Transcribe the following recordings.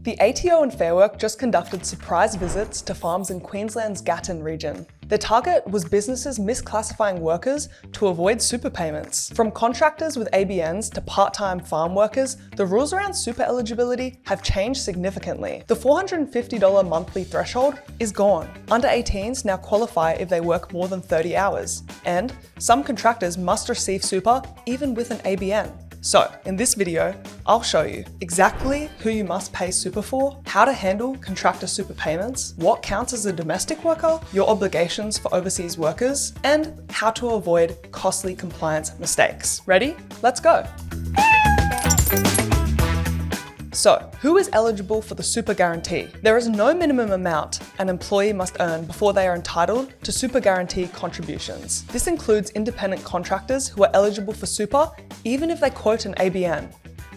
The ATO and Fair Work just conducted surprise visits to farms in Queensland's Gatton region. Their target was businesses misclassifying workers to avoid super payments. From contractors with ABNs to part-time farm workers, the rules around super eligibility have changed significantly. The $450 monthly threshold is gone. Under 18s now qualify if they work more than 30 hours. And some contractors must receive super even with an ABN. So, in this video, I'll show you exactly who you must pay super for, how to handle contractor super payments, what counts as a domestic worker, your obligations for overseas workers, and how to avoid costly compliance mistakes. Ready? Let's go! So, who is eligible for the super guarantee? There is no minimum amount an employee must earn before they are entitled to super guarantee contributions. This includes independent contractors who are eligible for super even if they quote an ABN.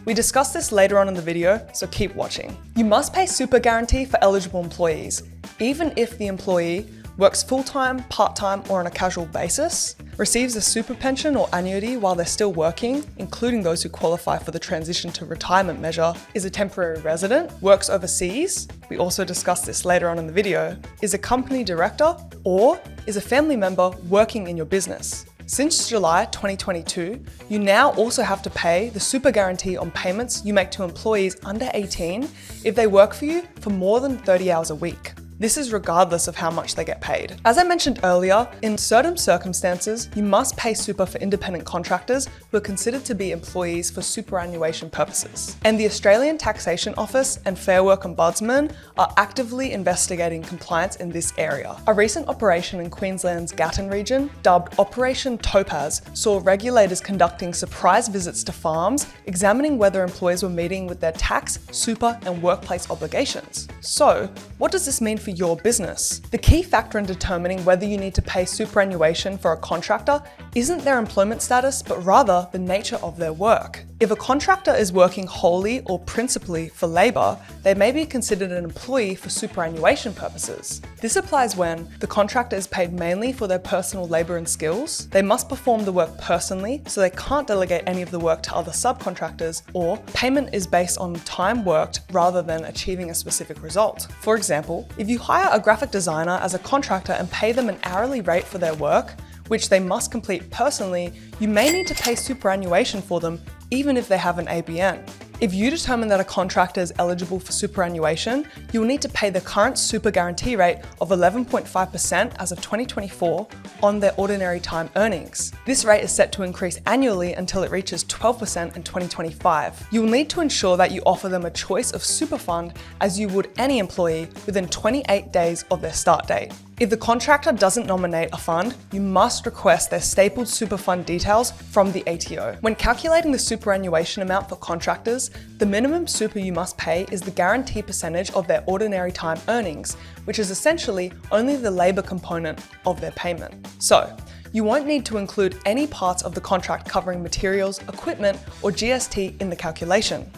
We discuss this later on in the video, so keep watching. You must pay super guarantee for eligible employees, even if the employee works full-time, part-time, or on a casual basis, receives a super pension or annuity while they're still working, including those who qualify for the transition to retirement measure, is a temporary resident, works overseas, we also discuss this later on in the video, is a company director, or is a family member working in your business. Since July 2022, you now also have to pay the super guarantee on payments you make to employees under 18 if they work for you for more than 30 hours a week. This is regardless of how much they get paid. As I mentioned earlier, in certain circumstances, you must pay super for independent contractors who are considered to be employees for superannuation purposes. And the Australian Taxation Office and Fair Work Ombudsman are actively investigating compliance in this area. A recent operation in Queensland's Gatton region, dubbed Operation Topaz, saw regulators conducting surprise visits to farms, examining whether employees were meeting with their tax, super, and workplace obligations. So, what does this mean for your business? The key factor in determining whether you need to pay superannuation for a contractor isn't their employment status, but rather the nature of their work. If a contractor is working wholly or principally for labour, they may be considered an employee for superannuation purposes. This applies when the contractor is paid mainly for their personal labour and skills, they must perform the work personally, so they can't delegate any of the work to other subcontractors, or payment is based on time worked rather than achieving a specific result. For example, if you hire a graphic designer as a contractor and pay them an hourly rate for their work, which they must complete personally, you may need to pay superannuation for them even if they have an ABN. If you determine that a contractor is eligible for superannuation, you will need to pay the current super guarantee rate of 11.5% as of 2024 on their ordinary time earnings. This rate is set to increase annually until it reaches 12% in 2025. You will need to ensure that you offer them a choice of super fund as you would any employee within 28 days of their start date. If the contractor doesn't nominate a fund, you must request their stapled super fund details from the ATO. When calculating the superannuation amount for contractors, the minimum super you must pay is the guarantee percentage of their ordinary time earnings, which is essentially only the labour component of their payment. So, you won't need to include any parts of the contract covering materials, equipment, or GST in the calculation.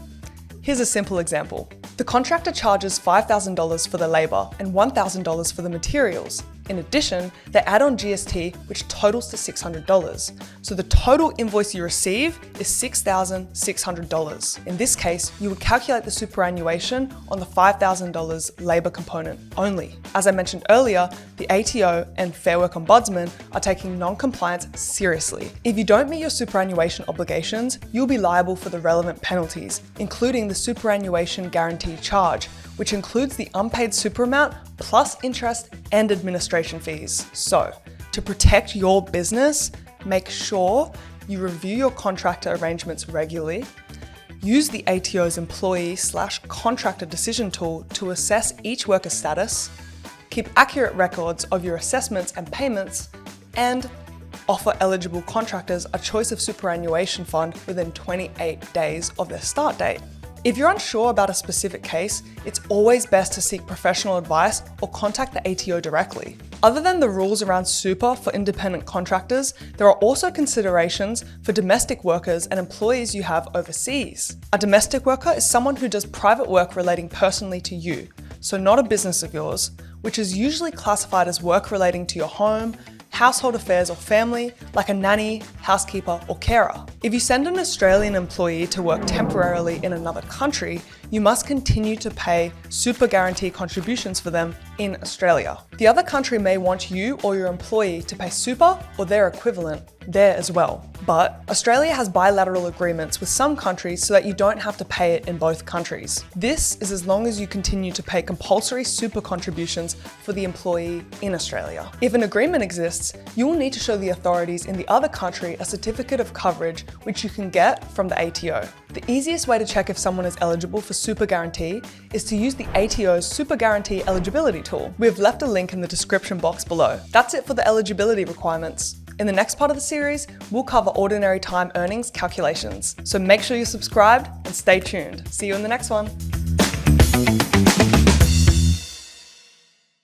Here's a simple example. The contractor charges $5,000 for the labour and $1,000 for the materials. In addition, they add on GST, which totals to $600. So the total invoice you receive is $6,600. In this case, you would calculate the superannuation on the $5,000 labour component only. As I mentioned earlier, the ATO and Fair Work Ombudsman are taking non-compliance seriously. If you don't meet your superannuation obligations, you'll be liable for the relevant penalties, including the superannuation guarantee charge, which includes the unpaid super amount plus interest and administration fees. So, to protect your business, make sure you review your contractor arrangements regularly, use the ATO's employee/contractor decision tool to assess each worker's status, keep accurate records of your assessments and payments, and offer eligible contractors a choice of superannuation fund within 28 days of their start date. If you're unsure about a specific case, it's always best to seek professional advice or contact the ATO directly. Other than the rules around super for independent contractors, there are also considerations for domestic workers and employees you have overseas. A domestic worker is someone who does private work relating personally to you, so not a business of yours, which is usually classified as work relating to your home, household affairs or family, like a nanny, housekeeper, or carer. If you send an Australian employee to work temporarily in another country, you must continue to pay super guarantee contributions for them in Australia. The other country may want you or your employee to pay super or their equivalent there as well. But Australia has bilateral agreements with some countries so that you don't have to pay it in both countries. This is as long as you continue to pay compulsory super contributions for the employee in Australia. If an agreement exists, you will need to show the authorities in the other country a certificate of coverage, which you can get from the ATO. The easiest way to check if someone is eligible for super guarantee is to use the ATO's super guarantee eligibility tool. We have left a link in the description box below. That's it for the eligibility requirements. In the next part of the series, we'll cover ordinary time earnings calculations. So make sure you're subscribed and stay tuned. See you in the next one.